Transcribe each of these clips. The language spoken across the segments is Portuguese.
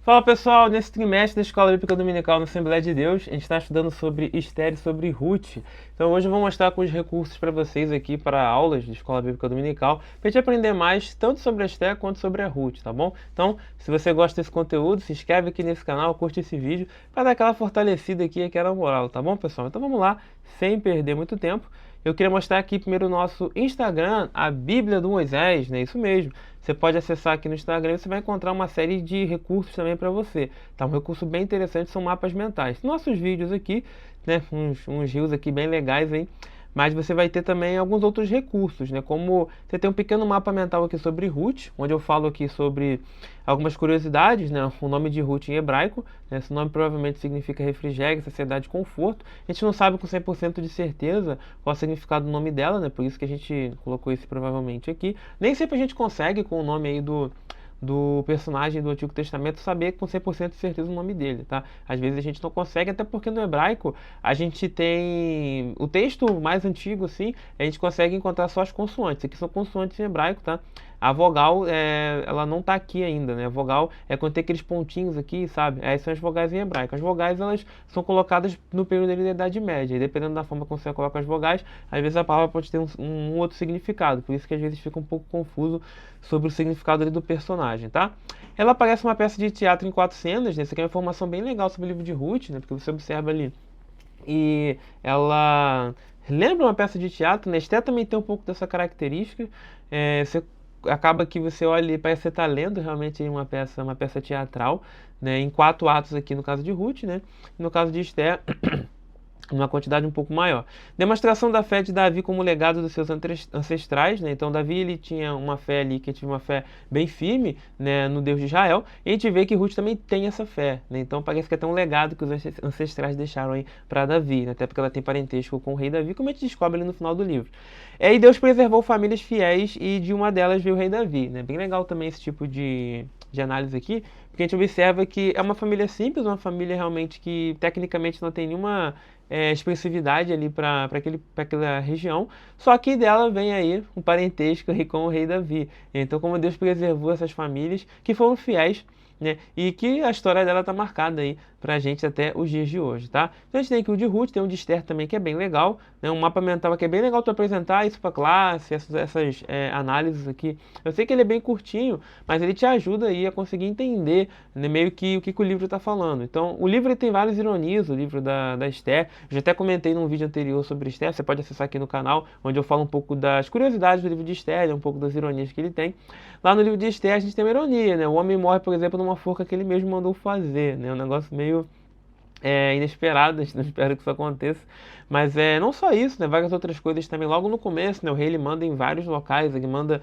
Fala pessoal, nesse trimestre da Escola Bíblica Dominical na Assembleia de Deus, a gente está estudando sobre Esther e sobre Ruth. Então hoje eu vou mostrar alguns recursos para vocês aqui para aulas de Escola Bíblica Dominical, para a gente aprender mais tanto sobre a Esther quanto sobre a Ruth, tá bom? Então, se você gosta desse conteúdo, se inscreve aqui nesse canal, curte esse vídeo, para dar aquela fortalecida aqui, aquela moral, tá bom pessoal? Então vamos lá, sem perder muito tempo. Eu queria mostrar aqui primeiro o nosso Instagram, a Bíblia do Moisés, né? Isso mesmo. Você pode acessar aqui no Instagram e você vai encontrar uma série de recursos também para você. Tá? Um recurso bem interessante são mapas mentais. Nossos vídeos aqui, né? Uns reels aqui bem legais aí. Mas você vai ter também alguns outros recursos, né? Como você tem um pequeno mapa mental aqui sobre Ruth, onde eu falo aqui sobre algumas curiosidades, né? O nome de Ruth em hebraico, né? Esse nome provavelmente significa refrigério, saciedade e conforto. A gente não sabe com 100% de certeza qual é o significado do nome dela, né? Por isso que a gente colocou esse provavelmente aqui. Nem sempre a gente consegue com o nome aí do personagem do Antigo Testamento saber com 100% de certeza o nome dele, tá? Às vezes a gente não consegue, até porque no hebraico a gente tem o texto mais antigo, assim, a gente consegue encontrar só as consoantes. Aqui são consoantes em hebraico, tá? A vogal, ela não tá aqui ainda, né? A vogal é quando tem aqueles pontinhos aqui, sabe? Essas são as vogais em hebraico. As vogais, elas são colocadas no período da Idade Média. E dependendo da forma como você coloca as vogais, às vezes a palavra pode ter um outro significado. Por isso que às vezes fica um pouco confuso sobre o significado ali do personagem, tá? Ela aparece uma peça de teatro em 4 cenas, né? Isso aqui é uma informação bem legal sobre o livro de Ruth, né? Porque você observa ali. E ela lembra uma peça de teatro, né? Esther também tem um pouco dessa característica. Você acaba que você olha e parece que você está lendo realmente uma peça teatral, né? Em 4 atos aqui no caso de Ruth, né? No caso de Esther, uma quantidade um pouco maior. Demonstração da fé de Davi como legado dos seus ancestrais, né? Então Davi ele tinha uma fé ali, que tinha uma fé bem firme, né, no Deus de Israel, e a gente vê que Ruth também tem essa fé, né? Então parece que é até um legado que os ancestrais deixaram aí para Davi, né? Até porque ela tem parentesco com o rei Davi, como a gente descobre ali no final do livro. E Deus preservou famílias fiéis e de uma delas veio o rei Davi, né? Bem legal também esse tipo de análise aqui, porque a gente observa que é uma família simples, uma família realmente que tecnicamente não tem nenhuma expressividade ali para aquela região, só que dela vem aí um parentesco aí com o rei Davi. Então, como Deus preservou essas famílias que foram fiéis, né, e que a história dela está marcada aí pra gente até os dias de hoje, tá? Então a gente tem aqui o de Ruth, tem o de Esther também que é bem legal, né? Um mapa mental aqui é bem legal tu apresentar isso para classe, essas análises aqui. Eu sei que ele é bem curtinho, mas ele te ajuda aí a conseguir entender, né, meio que o que o livro está falando. Então o livro ele tem várias ironias, o livro da Esther. Eu já até comentei num vídeo anterior sobre Esther, você pode acessar aqui no canal, onde eu falo um pouco das curiosidades do livro de Esther, né, um pouco das ironias que ele tem. Lá no livro de Esther a gente tem uma ironia, né? O homem morre, por exemplo, numa forca que ele mesmo mandou fazer, né? Um negócio meio inesperado, a gente não espera que isso aconteça. Mas não só isso, né? Várias outras coisas também. Logo no começo, né? O rei ele manda em vários locais, ele manda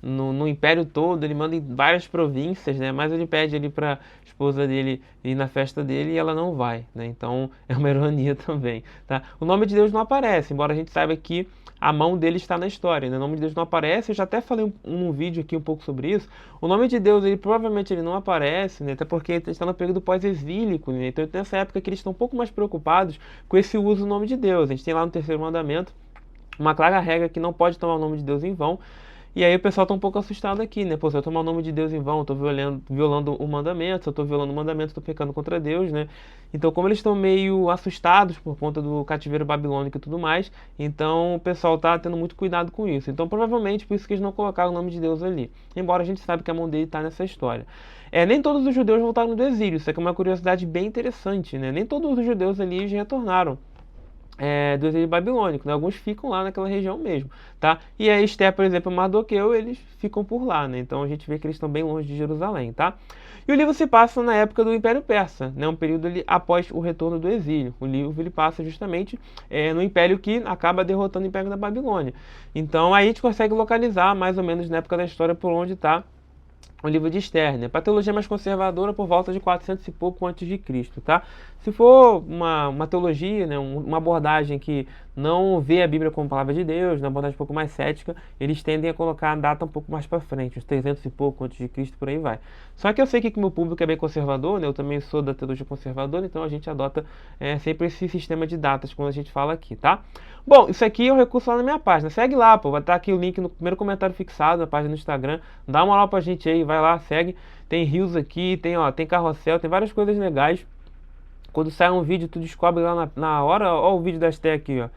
no império todo, ele manda em várias províncias, né? Mas ele pede ali para esposa dele ir na festa dele e ela não vai, né? Então é uma ironia também, tá? O nome de Deus não aparece, embora a gente saiba que a mão dele está na história, né? O nome de Deus não aparece, eu já até falei num vídeo aqui um pouco sobre isso. O nome de Deus, ele provavelmente ele não aparece, né? Até porque ele está no período pós-exílico, né? Então nessa época que eles estão um pouco mais preocupados com esse uso do nome de Deus. A gente tem lá no terceiro mandamento uma clara regra que não pode tomar o nome de Deus em vão. E aí o pessoal tá um pouco assustado aqui, né? Pô, se eu tomar o nome de Deus em vão, eu tô violando o mandamento, se eu tô violando o mandamento, eu tô pecando contra Deus, né? Então, como eles estão meio assustados por conta do cativeiro babilônico e tudo mais, então o pessoal tá tendo muito cuidado com isso. Então, provavelmente, por isso que eles não colocaram o nome de Deus ali. Embora a gente saiba que a mão dele tá nessa história. Nem todos os judeus voltaram do exílio, isso aqui é uma curiosidade bem interessante, né? Nem todos os judeus ali já retornaram do exílio babilônico, né? Alguns ficam lá naquela região mesmo, tá? E a Esther, por exemplo, e Mardoqueu, eles ficam por lá, né? Então a gente vê que eles estão bem longe de Jerusalém, tá? E o livro se passa na época do Império Persa, né? Um período ali após o retorno do exílio. O livro ele passa justamente no império que acaba derrotando o Império da Babilônia. Então aí a gente consegue localizar mais ou menos na época da história por onde está o livro de Esther, né? Para teologia mais conservadora, por volta de 400 e pouco antes de Cristo, tá? Se for uma teologia, né, uma abordagem que não vê a Bíblia como palavra de Deus, uma abordagem um pouco mais cética, eles tendem a colocar a data um pouco mais para frente, uns 300 e pouco antes de Cristo, por aí vai. Só que eu sei que o meu público é bem conservador, né? Eu também sou da teologia conservadora, então a gente adota sempre esse sistema de datas quando a gente fala aqui, tá? Bom, isso aqui é um recurso lá na minha página. Segue lá, pô. Vai estar aqui o link no primeiro comentário fixado na página do Instagram. Dá uma moral pra gente aí, vai lá, segue. Tem rios aqui, tem carrossel, tem várias coisas legais. Quando sai um vídeo, tu descobre lá na hora, ó o vídeo da Esté aqui, ó.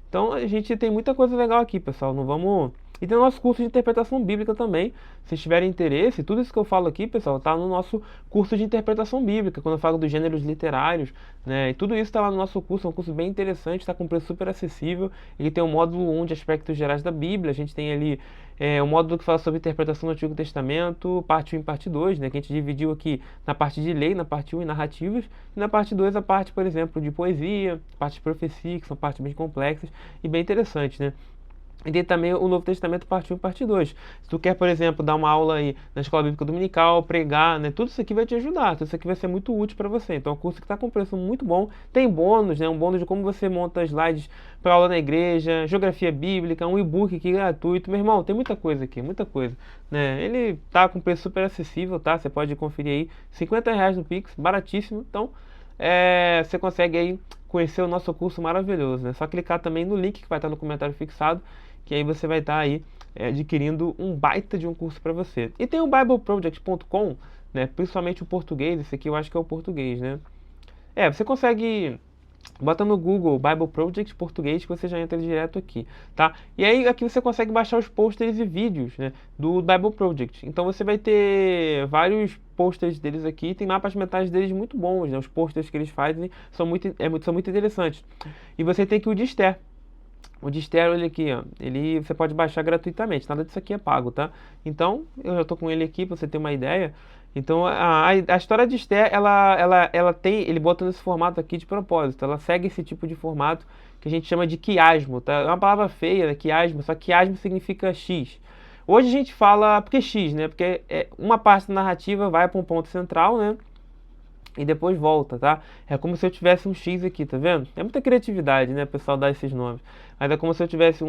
Então a gente tem muita coisa legal aqui, pessoal. Não vamos. E tem o nosso curso de interpretação bíblica também. Se tiverem interesse, tudo isso que eu falo aqui, pessoal, tá no nosso curso de interpretação bíblica, quando eu falo dos gêneros literários, né? E tudo isso está lá no nosso curso, é um curso bem interessante, está com preço super acessível. Ele tem um módulo 1 de aspectos gerais da Bíblia, a gente tem ali um módulo que fala sobre interpretação do Antigo Testamento, parte 1 e parte 2, né? Que a gente dividiu aqui na parte de lei, na parte 1 e narrativas, e na parte 2 a parte, por exemplo, de poesia, parte de profecia, que são partes bem complexas e bem interessantes, né? E tem também o Novo Testamento, parte 1 e parte 2. Se tu quer, por exemplo, dar uma aula aí na Escola Bíblica Dominical, pregar, né? Tudo isso aqui vai te ajudar, tudo isso aqui vai ser muito útil para você. Então é um curso que está com preço muito bom. Tem bônus, né? Um bônus de como você monta slides para aula na igreja, geografia bíblica, um e-book aqui gratuito. Meu irmão, tem muita coisa aqui, muita coisa, né? Ele tá com preço super acessível, tá? Você pode conferir aí, R$ 50 no Pix, baratíssimo. Então, você consegue aí conhecer o nosso curso maravilhoso, né? Só clicar também no link que vai estar no comentário fixado, que aí você vai estar aí adquirindo um baita de um curso para você. E tem o bibleproject.com, né? Principalmente o português, esse aqui eu acho que é o português, né? Você consegue, bota no Google Bible Project português que você já entra direto aqui, tá? E aí aqui você consegue baixar os posters e vídeos, né, do Bible Project. Então você vai ter vários posters deles aqui, tem mapas mentais deles muito bons, né? Os posters que eles fazem são muito interessantes. E você tem que o de Esther. O de Esther, ele aqui, ó, você pode baixar gratuitamente, nada disso aqui é pago, tá? Então, eu já tô com ele aqui pra você ter uma ideia. Então, a história de Esther, ele bota nesse formato aqui de propósito, ela segue esse tipo de formato que a gente chama de quiasmo, tá? É uma palavra feia, né? Quiasmo, só que quiasmo significa X. Hoje a gente fala, porque X, né? Porque uma parte da narrativa vai para um ponto central, né? E depois volta, tá? É como se eu tivesse um X aqui, tá vendo? É muita criatividade, né, pessoal, dar esses nomes. Mas é como se eu tivesse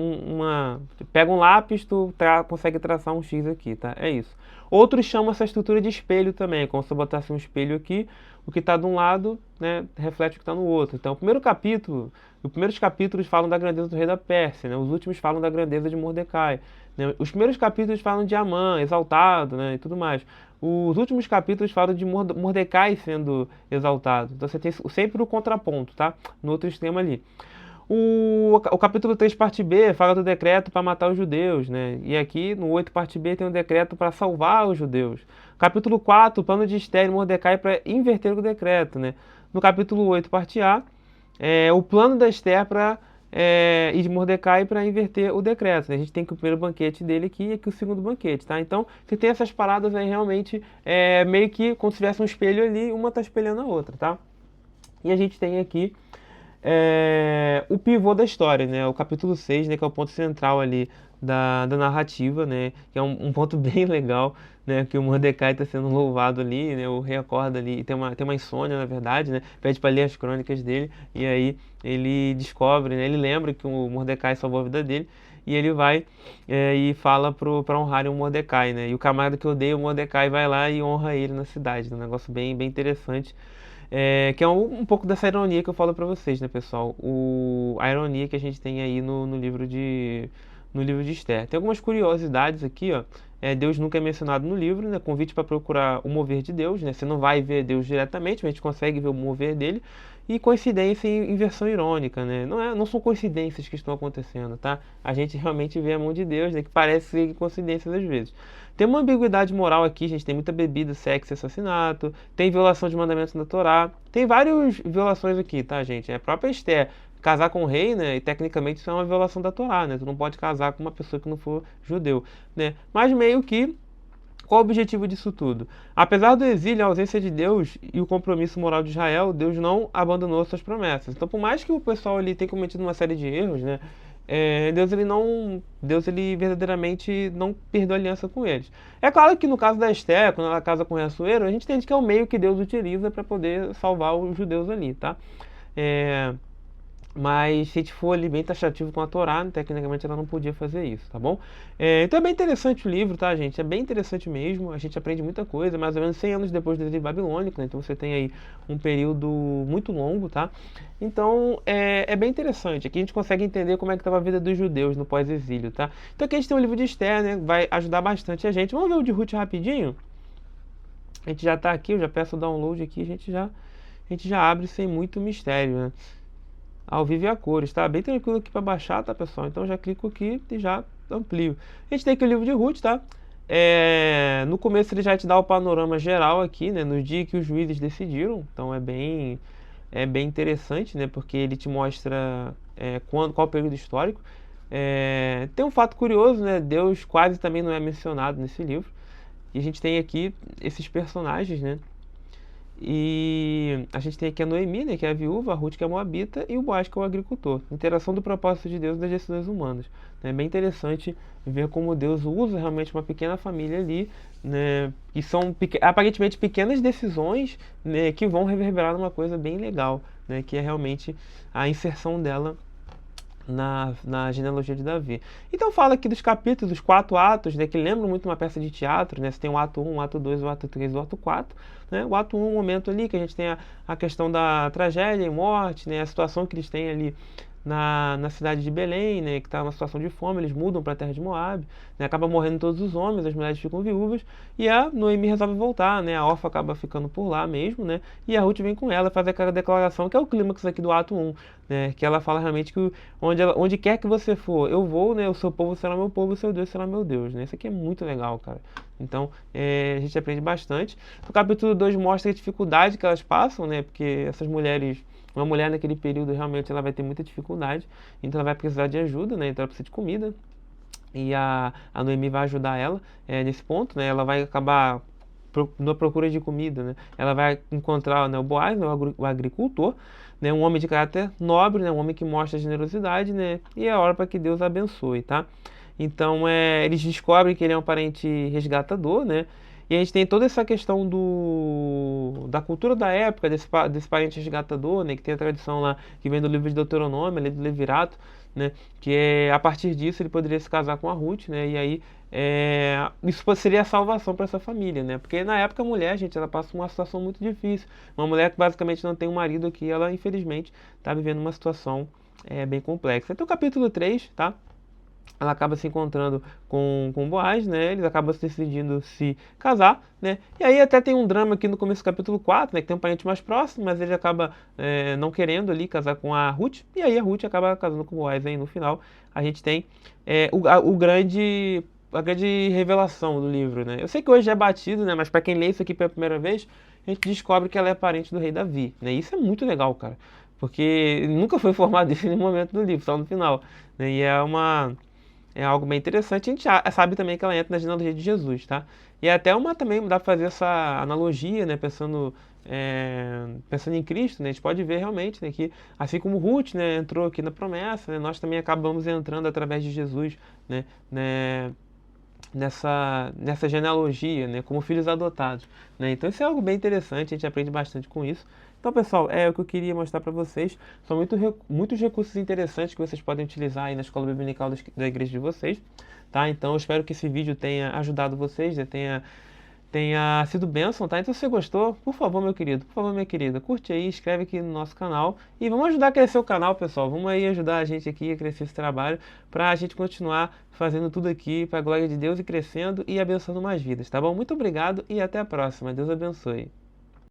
pega um lápis, tu consegue traçar um X aqui, tá? É isso. Outros chamam essa estrutura de espelho também, como se eu botasse um espelho aqui, o que está de um lado, né, reflete o que está no outro. Então, os primeiros capítulos falam da grandeza do rei da Pérsia, né? Os últimos falam da grandeza de Mordecai, né? Os primeiros capítulos falam de Amã, exaltado, né, e tudo mais. Os últimos capítulos falam de Mordecai sendo exaltado. Então você tem sempre o contraponto, tá? No outro extremo ali. O capítulo 3, parte B, fala do decreto para matar os judeus, né? E aqui no 8, parte B, tem um decreto para salvar os judeus. Capítulo 4, o plano de Esther e Mordecai para inverter o decreto, né? No capítulo 8, parte A, o plano da Esther e de Mordecai para inverter o decreto, né? A gente tem que o primeiro banquete dele aqui e aqui o segundo banquete, tá? Então, você tem essas paradas aí realmente meio que como se tivesse um espelho ali, uma tá espelhando a outra, tá? E a gente tem aqui o pivô da história, né? O capítulo 6, né? Que é o ponto central ali da narrativa, né? Que é um ponto bem legal, né? Que o Mordecai está sendo louvado ali, né? O rei acorda ali, tem uma insônia, na verdade, né? Pede para ler as crônicas dele, e aí ele descobre, né? Ele lembra que o Mordecai salvou a vida dele, e ele vai e fala para honrarem o Mordecai, né? E o camarada que odeia o Mordecai vai lá e honra ele na cidade, né? Um negócio bem, bem interessante. Que é um pouco dessa ironia que eu falo para vocês, né, pessoal? A ironia que a gente tem aí no livro de Esther. Tem algumas curiosidades aqui, ó. Deus nunca é mencionado no livro, né? Convite para procurar o mover de Deus, né? Você não vai ver Deus diretamente, mas a gente consegue ver o mover dele. E coincidência em inversão irônica, né? Não são coincidências que estão acontecendo, tá? A gente realmente vê a mão de Deus, né? Que parece ser coincidências às vezes. Tem uma ambiguidade moral aqui, gente. Tem muita bebida, sexo e assassinato. Tem violação de mandamentos da Torá. Tem várias violações aqui, tá, gente? A própria Esther casar com o rei, né? E tecnicamente isso é uma violação da Torá, né? Tu não pode casar com uma pessoa que não for judeu, né? Mas meio que qual o objetivo disso tudo? Apesar do exílio, a ausência de Deus e o compromisso moral de Israel, Deus não abandonou suas promessas. Então, por mais que o pessoal ali tenha cometido uma série de erros, né? Deus ele verdadeiramente não perdeu aliança com eles. É claro que no caso da Esther, quando ela casa com o Assuero, a gente entende que é o meio que Deus utiliza para poder salvar os judeus ali, tá? Mas se a gente for ali bem taxativo com a Torá, tecnicamente ela não podia fazer isso, tá bom? Então é bem interessante o livro, tá, gente? É bem interessante mesmo, a gente aprende muita coisa, mais ou menos 100 anos depois do exílio babilônico, né? Então você tem aí um período muito longo, tá? Então é bem interessante, aqui a gente consegue entender como é que estava a vida dos judeus no pós-exílio, tá? Então aqui a gente tem o livro de Esther, né? Vai ajudar bastante a gente. Vamos ver o de Ruth rapidinho? A gente já está aqui, eu já peço o download aqui, a gente já abre sem muito mistério, né? Ao vivo e a cores, tá? Bem tranquilo aqui para baixar, tá, pessoal? Então já clico aqui e já amplio. A gente tem aqui o livro de Ruth, tá? No começo ele já te dá o panorama geral aqui, né? No dia que os juízes decidiram. Então é bem interessante, né? Porque ele te mostra qual o período histórico. Tem um fato curioso, né? Deus quase também não é mencionado nesse livro. E a gente tem aqui esses personagens, né? E a gente tem aqui a Noemi, né, que é a viúva, a Ruth, que é a moabita, e o Boaz, que é o agricultor. Interação do propósito de Deus e das decisões humanas. É bem interessante ver como Deus usa realmente uma pequena família ali, né, e são aparentemente pequenas decisões, né, que vão reverberar numa coisa bem legal, né, que é realmente a inserção dela na genealogia de Davi. Então fala aqui dos capítulos, dos 4 atos, né, que lembram muito uma peça de teatro, né? Você tem o ato 1, o ato 2, o ato 3 e o ato 4. Né? O ato 1 é um momento ali que a gente tem a questão da tragédia e morte, né? A situação que eles têm ali na cidade de Belém, né, que está numa situação de fome, eles mudam para a terra de Moab, né, acaba morrendo todos os homens, as mulheres ficam viúvas, e a Noemi resolve voltar, né, a Orfa acaba ficando por lá mesmo, né, e a Ruth vem com ela, faz aquela declaração, que é o clímax aqui do ato 1, né, que ela fala realmente que onde quer que você for, eu vou, né, o seu povo será meu povo, o seu Deus será meu Deus, né, isso aqui é muito legal, cara. Então, a gente aprende bastante. O capítulo 2 mostra a dificuldade que elas passam, né, porque essas mulheres, uma mulher naquele período realmente ela vai ter muita dificuldade, então ela vai precisar de ajuda, né? Então ela precisa de comida. E a Noemi vai ajudar ela nesse ponto, né? Ela vai acabar na procura de comida, né? Ela vai encontrar, né, o Boaz, né, o agricultor, né? Um homem de caráter nobre, né? Um homem que mostra generosidade, né? E é hora para que Deus abençoe, tá? Então eles descobrem que ele é um parente resgatador, né? E a gente tem toda essa questão da cultura da época, desse parente resgatador, né, que tem a tradição lá, que vem do livro de Deuteronômio, ali do Levirato, né, que a partir disso ele poderia se casar com a Ruth, né, e aí isso seria a salvação para essa família, né, porque na época a mulher, gente, ela passa uma situação muito difícil, uma mulher que basicamente não tem um marido aqui, ela infelizmente está vivendo uma situação bem complexa. Então capítulo 3, tá? Ela acaba se encontrando com Boaz, né? Eles acabam decidindo se casar, né? E aí até tem um drama aqui no começo do capítulo 4, né? Que tem um parente mais próximo, mas ele acaba não querendo ali casar com a Ruth. E aí a Ruth acaba casando com Boaz. Aí no final a gente tem a grande revelação do livro, né? Eu sei que hoje é batido, né? Mas para quem lê isso aqui pela primeira vez, a gente descobre que ela é parente do rei Davi, né? Isso é muito legal, cara. Porque nunca foi formado isso em nenhum momento do livro, só no final, né? E é algo bem interessante. A gente sabe também que ela entra na genealogia de Jesus, tá? E é até também dá para fazer essa analogia, né? Pensando em Cristo, né? A gente pode ver realmente, né, que assim como Ruth, né, entrou aqui na promessa, né, nós também acabamos entrando através de Jesus, né, nessa genealogia, né, como filhos adotados, né? Então isso é algo bem interessante, a gente aprende bastante com isso. Então, pessoal, é o que eu queria mostrar para vocês. São muitos recursos interessantes que vocês podem utilizar aí na escola dominical da igreja de vocês, tá? Então, eu espero que esse vídeo tenha ajudado vocês, né? Tenha sido bênção, tá? Então, se você gostou, por favor, meu querido, por favor, minha querida, curte aí, inscreve aqui no nosso canal e vamos ajudar a crescer o canal, pessoal. Vamos aí ajudar a gente aqui a crescer esse trabalho para a gente continuar fazendo tudo aqui para a glória de Deus e crescendo e abençoando mais vidas, tá bom? Muito obrigado e até a próxima. Deus abençoe.